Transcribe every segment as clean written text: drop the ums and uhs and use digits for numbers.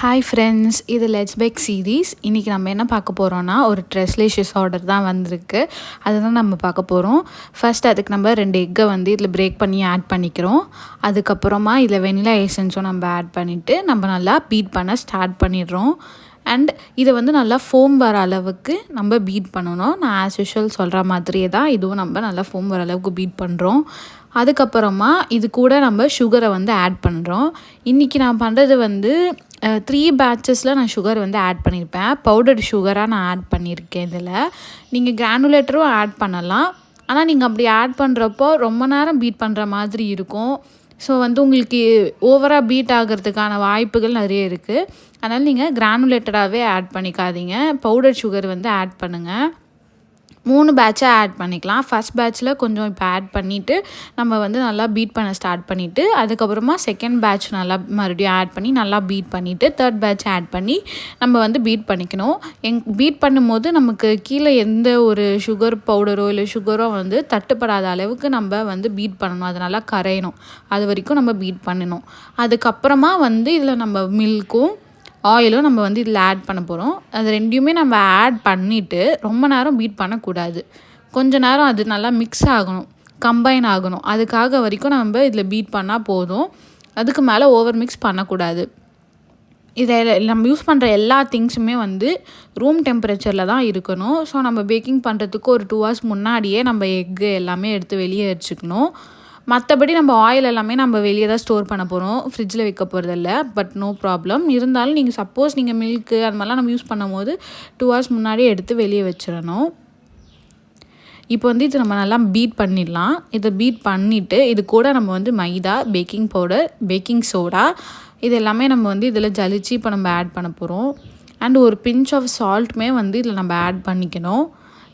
Hi friends, இது let's back series. இன்றைக்கி நம்ம என்ன பார்க்க போகிறோன்னா, ஒரு ட்ரெஸ்லேஷஸ் ஆர்டர் தான் வந்திருக்கு. அதுதான் நம்ம பார்க்க போகிறோம். ஃபர்ஸ்ட் அதுக்கு நம்ம 2 எக்கை வந்து இதில் பிரேக் பண்ணி ஆட் பண்ணிக்கிறோம். அதுக்கப்புறமா இதில் வெனிலா எசன்ஸும் நம்ம ஆட் பண்ணிவிட்டு நம்ம நல்லா பீட் பண்ண ஸ்டார்ட் பண்ணிடுறோம். அண்ட் இதை வந்து நல்லா ஃபோம் வர அளவுக்கு நம்ம பீட் பண்ணணும். நான் ஆஸ் யூஷுவல் சொல்கிற மாதிரியே தான் இதுவும் நம்ம நல்லா ஃபோம் வர அளவுக்கு பீட் பண்ணுறோம். அதுக்கப்புறமா இது கூட நம்ம சுகரை வந்து ஆட் பண்ணுறோம். இன்றைக்கி நான் பண்ணுறது வந்து 3 பேட்சஸில் நான் சுகர் வந்து ஆட் பண்ணியிருப்பேன். பவுடர்டு சுகராக நான் ஆட் பண்ணியிருக்கேன். இதில் நீங்கள் கிரானுலேட்டரும் ஆட் பண்ணலாம். ஆனால் நீங்கள் அப்படி ஆட் பண்ணுறப்போ ரொம்ப நேரம் பீட் பண்ணுற மாதிரி இருக்கும். ஸோ வந்து உங்களுக்கு ஓவராக பீட் ஆகிறதுக்கான வாய்ப்புகள் நிறைய இருக்குது. அதனால் நீங்கள் கிரானுலேட்டடாகவே ஆட் பண்ணிக்காதீங்க. பவுடர் சுகர் வந்து ஆட் பண்ணுங்கள். 3 பேட்சாக ஆட் பண்ணிக்கலாம். ஃபஸ்ட் பேட்சில் கொஞ்சம் இப்போ ஆட் பண்ணிவிட்டு நம்ம வந்து நல்லா பீட் பண்ண ஸ்டார்ட் பண்ணிவிட்டு அதுக்கப்புறமா செகண்ட் பேட்ச் நல்லா மறுபடியும் ஆட் பண்ணி நல்லா பீட் பண்ணிவிட்டு தேர்ட் பேட்ச் ஆட் பண்ணி நம்ம வந்து பீட் பண்ணிக்கணும். பீட் பண்ணும்போது நமக்கு கீழே எந்த ஒரு சுகர் பவுடரோ இல்லை சுகரோ வந்து தட்டுப்படாத அளவுக்கு நம்ம வந்து பீட் பண்ணணும். அது நல்லா கரையணும். அது வரைக்கும் நம்ம பீட் பண்ணணும். அதுக்கப்புறமா வந்து இதில் நம்ம மில்க்கும் ஆயிலும் நம்ம வந்து இதில் ஆட் பண்ண போகிறோம். அது ரெண்டையுமே நம்ம ஆட் பண்ணிவிட்டு ரொம்ப நேரம் பீட் பண்ணக்கூடாது. கொஞ்ச நேரம் அது நல்லா மிக்ஸ் ஆகணும், கம்பைன் ஆகணும். அதுக்காக வரைக்கும் நம்ம இதில் பீட் பண்ணால் போதும். அதுக்கு மேலே ஓவர் மிக்ஸ் பண்ணக்கூடாது. இதை நம்ம யூஸ் பண்ணுற எல்லா திங்ஸுமே வந்து ரூம் டெம்பரேச்சரில் தான் இருக்கணும். ஸோ நம்ம பேக்கிங் பண்ணுறதுக்கு ஒரு 2 hours முன்னாடியே நம்ம எக்கு எல்லாமே எடுத்து வெளியே வச்சுக்கணும். மற்றபடி நம்ம ஆயில் எல்லாமே நம்ம வெளியே தான் ஸ்டோர் பண்ண போகிறோம், ஃப்ரிட்ஜில் வைக்க போகிறதில்ல. But no problem. இருந்தாலும் நீங்கள் சப்போஸ் நீங்கள் மில்க்கு அது மாதிரிலாம் நம்ம யூஸ் பண்ணும் போது 2 hours முன்னாடியே எடுத்து வெளியே வச்சிடணும். இப்போ வந்து இது நம்ம நல்லா பீட் பண்ணிடலாம். இதை பீட் பண்ணிவிட்டு இது கூட நம்ம வந்து மைதா, பேக்கிங் பவுடர், பேக்கிங் சோடா இது எல்லாமே நம்ம வந்து இதில் ஜலிச்சு இப்போ நம்ம ஆட் பண்ண போகிறோம். அண்ட் ஒரு பிஞ்ச் ஆஃப் சால்ட்டுமே வந்து இதில் நம்ம ஆட் பண்ணிக்கணும்.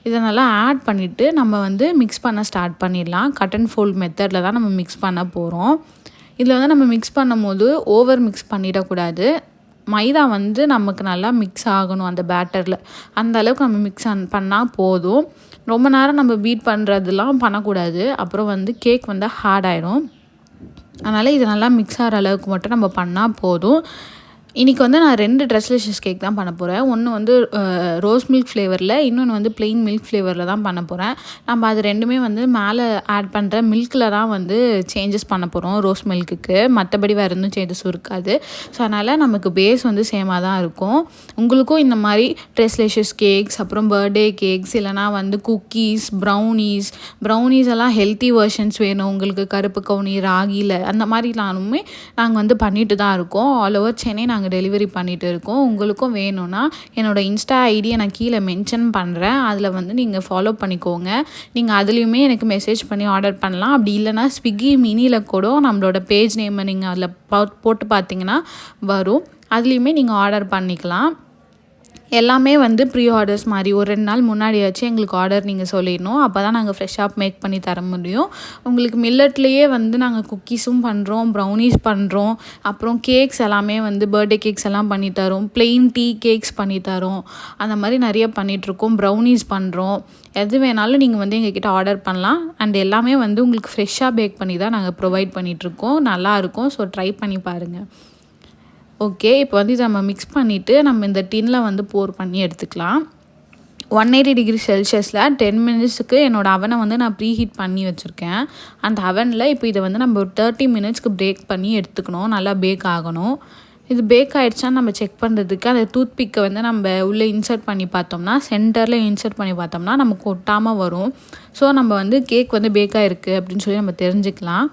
இதை நல்லா ஆட் பண்ணிவிட்டு நம்ம வந்து மிக்ஸ் பண்ண ஸ்டார்ட் பண்ணிடலாம். கட் அண்ட் ஃபோல்ட் மெத்தடில் தான் நம்ம மிக்ஸ் பண்ண போகிறோம். இதில் வந்து நம்ம மிக்ஸ் பண்ணும் போது ஓவர் மிக்ஸ் பண்ணிடக்கூடாது. மைதா வந்து நமக்கு நல்லா மிக்ஸ் ஆகணும் அந்த பேட்டரில். அந்த அளவுக்கு நம்ம மிக்ஸ் பண்ணால் போதும். ரொம்ப நேரம் நம்ம பீட் பண்ணுறதுலாம் பண்ணக்கூடாது. அப்புறம் வந்து கேக் வந்து ஹார்ட் ஆகிடும். அதனால் இது நல்லா மிக்ஸ் ஆகிற அளவுக்கு மட்டும் நம்ம பண்ணால் போதும். இன்றைக்கி வந்து நான் 2 ட்ரெஸ்லேஷஸ் கேக் தான் பண்ண போகிறேன். ஒன்று வந்து ரோஸ் மில்க் ஃப்ளேவரில், இன்னொன்று வந்து ப்ளெயின் மில்க் ஃப்ளேவரில் தான் பண்ண போகிறேன். நம்ம அது ரெண்டுமே வந்து மேலே ஆட் பண்ணுற மில்கில் தான் வந்து சேஞ்சஸ் பண்ண போகிறோம் ரோஸ் மில்க்குக்கு. மற்றபடி வேறு எதுவும் சேஞ்சஸும் இருக்காது. ஸோ அதனால் நமக்கு பேஸ் வந்து சேமாக தான் இருக்கும். உங்களுக்கும் இந்த மாதிரி ட்ரெஸ்லேஷஸ் கேக்ஸ், அப்புறம் பர்த்டே கேக்ஸ், இல்லைனா வந்து குக்கீஸ், ப்ரௌனீஸ் எல்லாம் ஹெல்த்தி வெர்ஷன்ஸ் வேணும் உங்களுக்கு, கருப்பு கவுனி, ராகியில் அந்த மாதிரிலானுமே நாங்கள் வந்து பண்ணிட்டு தான் இருக்கோம். ஆல் ஓவர் சென்னை நாங்கள் டெலிவரி பண்ணிகிட்டு இருக்கோம். உங்களுக்கும் வேணும்னா என்னோடய இன்ஸ்டா ஐடியை நான் கீழே மென்ஷன் பண்ணுறேன். அதில் வந்து நீங்கள் ஃபாலோ பண்ணிக்கோங்க. நீங்கள் அதுலேயுமே எனக்கு மெசேஜ் பண்ணி ஆர்டர் பண்ணலாம். அப்படி இல்லைனா ஸ்விக்கி மினியில் கூட நம்மளோட பேஜ் நேமை நீங்கள் அதில் போட்டு பார்த்தீங்கன்னா வரும். அதுலேயுமே நீங்கள் ஆர்டர் பண்ணிக்கலாம். எல்லாமே வந்து ப்ரீ ஆர்டர்ஸ் மாதிரி ஒரு 2 நாள் முன்னாடியாச்சும் எங்களுக்கு ஆர்டர் நீங்கள் சொல்லிடணும். அப்போ தான் நாங்கள் ஃப்ரெஷ்ஷாக மேக் பண்ணி தர முடியும். உங்களுக்கு மில்லட்லேயே வந்து நாங்கள் குக்கீஸும் பண்ணுறோம், ப்ரௌனீஸ் பண்ணுறோம், அப்புறம் கேக்ஸ் எல்லாமே வந்து பர்த்டே கேக்ஸ் எல்லாம் பண்ணித்தரோம், ப்ளெயின் டீ கேக்ஸ் பண்ணித்தரோம். அந்த மாதிரி நிறைய பண்ணிகிட்ருக்கோம். ப்ரௌனீஸ் பண்ணுறோம். எது வேணாலும் நீங்கள் வந்து எங்ககிட்ட ஆர்டர் பண்ணலாம். அண்ட் எல்லாமே வந்து உங்களுக்கு ஃப்ரெஷ்ஷாக பேக் பண்ணி தான் நாங்கள் ப்ரொவைட் பண்ணிகிட்ருக்கோம். நல்லாயிருக்கும். ஸோ ட்ரை பண்ணி பாருங்கள். ஓகே, இப்போ வந்து இதை நம்ம மிக்ஸ் பண்ணிவிட்டு நம்ம இந்த டின்னில் வந்து போர் பண்ணி எடுத்துக்கலாம். 180 degree செல்சியஸில் 10 minutesக்கு என்னோடய அவனை வந்து நான் ப்ரீ ஹீட் பண்ணி வச்சுருக்கேன். அந்த அவனில் இப்போ இதை வந்து நம்ம ஒரு 30 minutesக்கு பேக் பண்ணி எடுத்துக்கணும். நல்லா பேக் ஆகணும். இது பேக் ஆகிடுச்சான்னு நம்ம செக் பண்ணுறதுக்கு அந்த டூத் பிக்கை வந்து நம்ம உள்ளே இன்சர்ட் பண்ணி பார்த்தோம்னா, சென்டரில் இன்சர்ட் பண்ணி பார்த்தோம்னா நமக்கு ஒட்டாமல் வரும். ஸோ நம்ம வந்து கேக் வந்து பேக் ஆகிருக்கு அப்படின்னு சொல்லி நம்ம தெரிஞ்சுக்கலாம்.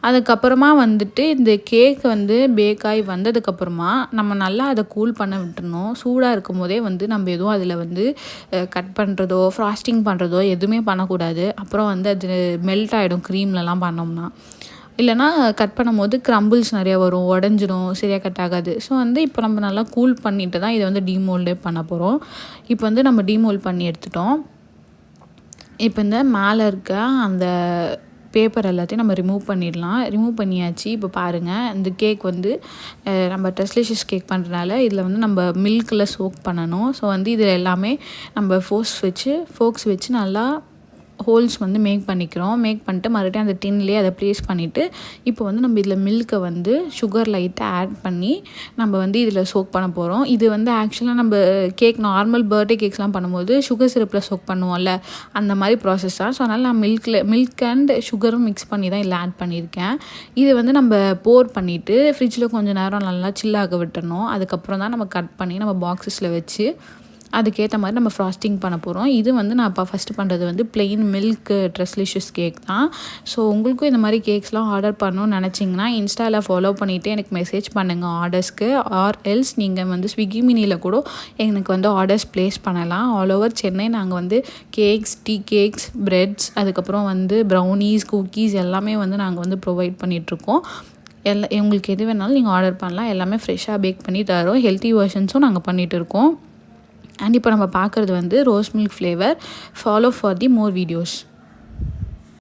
அதுக்கப்புறமா வந்துட்டு இந்த கேக் வந்து பேக் ஆகி வந்ததுக்கப்புறமா நம்ம நல்லா அதை கூல் பண்ண விட்டுறணும். சூடாக இருக்கும் போதே வந்து நம்ம எதுவும் அதில் வந்து கட் பண்ணுறதோ ஃப்ராஸ்டிங் பண்ணுறதோ எதுவுமே பண்ணக்கூடாது. அப்புறம் வந்து அது மெல்ட் ஆகிடும் க்ரீம்லலாம் பண்ணோம்னா. இல்லைனா கட் பண்ணும்போது க்ரம்பிள்ஸ் நிறையா வரும், உடஞ்சிடும், சரியாக கட் ஆகாது. ஸோ வந்து இப்போ நம்ம நல்லா கூல் பண்ணிவிட்டு தான் இதை வந்து டீமோல்டே பண்ண போகிறோம். இப்போ வந்து நம்ம டீமோல்ட் பண்ணி எடுத்துட்டோம். இப்போ இந்த மேலே இருக்க அந்த பேப்பர் எல்லாத்தையும் நம்ம ரிமூவ் பண்ணிடலாம். ரிமூவ் பண்ணியாச்சு. இப்போ பாருங்கள், இந்த கேக் வந்து நம்ம ட்ரெஸ்லேஷஸ் கேக் பண்ணுறதுனால இதில் வந்து நம்ம மில்கில் சோக் பண்ணணும். ஸோ வந்து இதில் எல்லாமே நம்ம ஃபோக்ஸ் வச்சு நல்லா ஹோல்ஸ் வந்து மேக் பண்ணிட்டு மறுபடியும் அந்த டின்லேயே அதை ப்ளேஸ் பண்ணிவிட்டு இப்போ வந்து நம்ம இதில் மில்கை வந்து சுகர் லைட்டாக ஆட் பண்ணி நம்ம வந்து இதில் சோக் பண்ண போகிறோம். இது வந்து ஆக்சுவலாக நம்ம நார்மல் பர்த்டே கேக்ஸ்லாம் பண்ணும்போது சுகர் சிரப்பில் சோக் பண்ணுவோம்ல, அந்த மாதிரி ப்ராசஸ் தான். ஸோ அதனால் நான் மில்க் அண்ட் சுகரும் மிக்ஸ் பண்ணி தான் இதில் ஆட் பண்ணியிருக்கேன். இது வந்து நம்ம போர் பண்ணிவிட்டு ஃப்ரிட்ஜில் கொஞ்சம் நேரம் நல்லா சில்லாக விட்டுறணும். அதுக்கப்புறம் தான் நம்ம கட் பண்ணி நம்ம பாக்ஸஸில் வச்சு அதுக்கேற்ற மாதிரி நம்ம ஃப்ராஸ்டிங் பண்ண போகிறோம். இது வந்து நான் இப்போ ஃபஸ்ட்டு பண்ணுறது வந்து plain மில்க் ட்ரெஸ்லிஷியஸ் கேக் தான். ஸோ உங்களுக்கும் இந்த மாதிரி கேக்ஸ்லாம் ஆர்டர் பண்ணணும்னு நினச்சிங்கன்னா இன்ஸ்டாவில் ஃபாலோ பண்ணிவிட்டு எனக்கு மெசேஜ் பண்ணுங்கள் ஆர்டர்ஸ்க்கு. ஆர் எல்ஸ் நீங்கள் வந்து ஸ்விக்கி மினியில் கூட எனக்கு வந்து ஆர்டர்ஸ் ப்ளேஸ் பண்ணலாம். ஆல் ஓவர் சென்னை நாங்கள் வந்து கேக்ஸ், டீ கேக்ஸ், ப்ரெட்ஸ், அதுக்கப்புறம் வந்து ப்ரௌனீஸ், குக்கீஸ் எல்லாமே வந்து நாங்கள் வந்து ப்ரொவைட் பண்ணிகிட்ருக்கோம். உங்களுக்கு எது வேணாலும் நீங்கள் ஆர்டர் பண்ணலாம். எல்லாமே ஃப்ரெஷ்ஷாக பேக் பண்ணி தரோம். ஹெல்த்தி வெர்ஷன்ஸும் நாங்கள் பண்ணிகிட்டு இருக்கோம். அண்ட் இப்போ நம்ம பார்க்குறது வந்து rose milk flavour. Follow for the more videos.